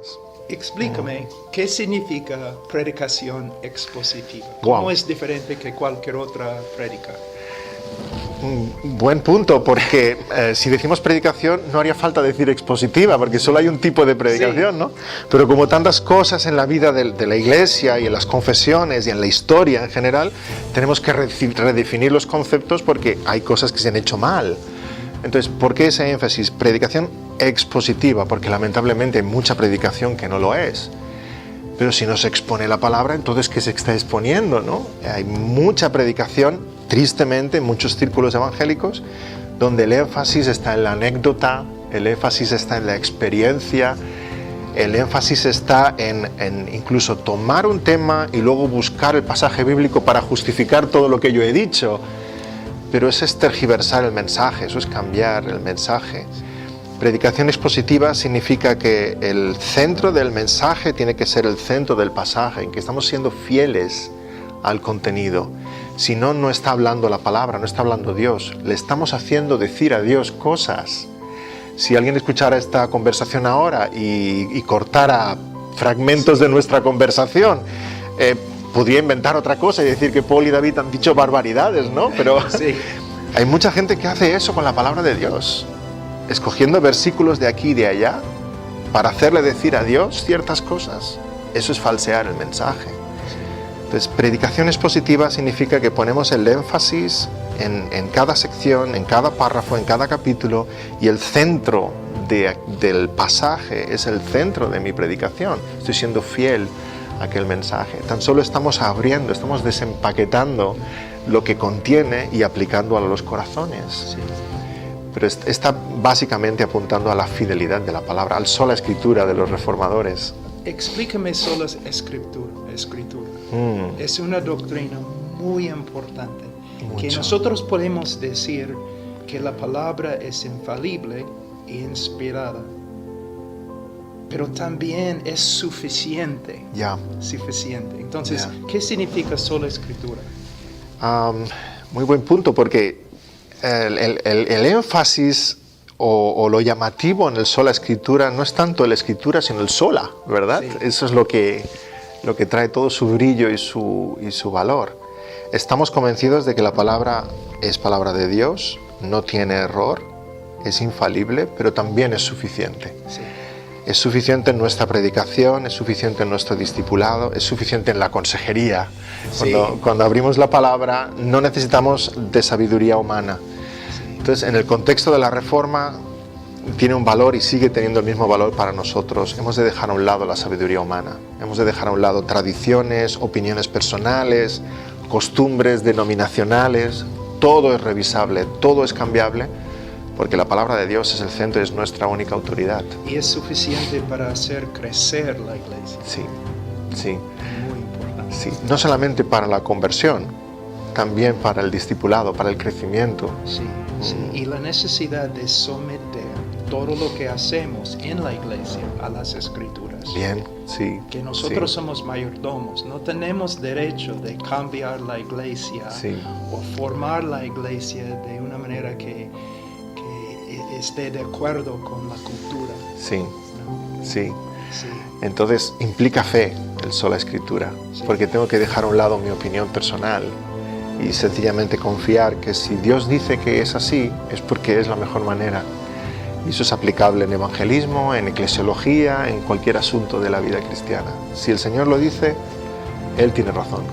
personas. Explícame, ¿qué significa predicación expositiva? Wow. ¿Cómo es diferente que cualquier otra prédica? Buen punto, porque si decimos predicación no haría falta decir expositiva, porque solo hay un tipo de predicación, Sí. ¿no? Pero como tantas cosas en la vida de la iglesia y en las confesiones y en la historia en general, tenemos que redefinir los conceptos porque hay cosas que se han hecho mal. Entonces, ¿por qué ese énfasis? Predicación expositiva, porque lamentablemente hay mucha predicación que no lo es. Pero si no se expone la palabra, entonces ¿qué se está exponiendo, no? Hay mucha predicación, tristemente, en muchos círculos evangélicos, donde el énfasis está en la anécdota, el énfasis está en la experiencia, el énfasis está en incluso tomar un tema y luego buscar el pasaje bíblico para justificar todo lo que yo he dicho. Pero eso es tergiversar el mensaje, eso es cambiar el mensaje. Predicación expositiva significa que el centro del mensaje tiene que ser el centro del pasaje, en que estamos siendo fieles al contenido. Si no, no está hablando la palabra, no está hablando Dios. Le estamos haciendo decir a Dios cosas. Si alguien escuchara esta conversación ahora y cortara fragmentos de nuestra conversación, podría inventar otra cosa y decir que Paul y David han dicho barbaridades, ¿no? Pero Sí. hay mucha gente que hace eso con la palabra de Dios, escogiendo versículos de aquí y de allá para hacerle decir a Dios ciertas cosas. Eso es falsear el mensaje. Entonces, predicación expositiva significa que ponemos el énfasis en cada sección, en cada párrafo, en cada capítulo, y el centro del pasaje es el centro de mi predicación. Estoy siendo fiel a aquel mensaje. Tan solo estamos abriendo, estamos desempaquetando lo que contiene y aplicando a los corazones. Sí. Pero está básicamente apuntando a la fidelidad de la palabra, al sola escritura de los reformadores. Explícame sola escritura. Es una doctrina muy importante. Que Mucho. nosotros podemos decir que la palabra es infalible e inspirada, pero también es suficiente. Ya. Suficiente. Entonces, Ya. ¿qué significa sola escritura? Muy buen punto, porque el énfasis o lo llamativo en el sola escritura no es tanto la escritura, sino el sola, ¿verdad? Sí. Eso es lo que trae todo su brillo y su valor. Estamos convencidos de que la palabra es palabra de Dios, no tiene error, es infalible, pero también es suficiente. Sí. Es suficiente en nuestra predicación, es suficiente en nuestro discipulado, es suficiente en la consejería. Sí. Cuando abrimos la palabra no necesitamos de sabiduría humana. Entonces, en el contexto de la Reforma tiene un valor y sigue teniendo el mismo valor para nosotros. Hemos de dejar a un lado la sabiduría humana, hemos de dejar a un lado tradiciones, opiniones personales, costumbres denominacionales. Todo es revisable, todo es cambiable, porque la palabra de Dios es el centro y es nuestra única autoridad. Y es suficiente para hacer crecer la iglesia. Sí, sí, Muy importante. sí. No solamente para la conversión, también para el discipulado, para el crecimiento. Sí, sí. Y la necesidad de someter todo lo que hacemos en la iglesia a las escrituras. Bien, sí. Que nosotros sí. somos mayordomos, no tenemos derecho de cambiar la iglesia Sí. o formar la iglesia de una manera que esté de acuerdo con la cultura, Sí, ¿no? sí. Sí, Entonces implica fe el sola escritura, Sí. porque tengo que dejar a un lado mi opinión personal y sencillamente confiar que si Dios dice que es así, es porque es la mejor manera. Y eso es aplicable en evangelismo, en eclesiología, en cualquier asunto de la vida cristiana. Si el Señor lo dice, Él tiene razón.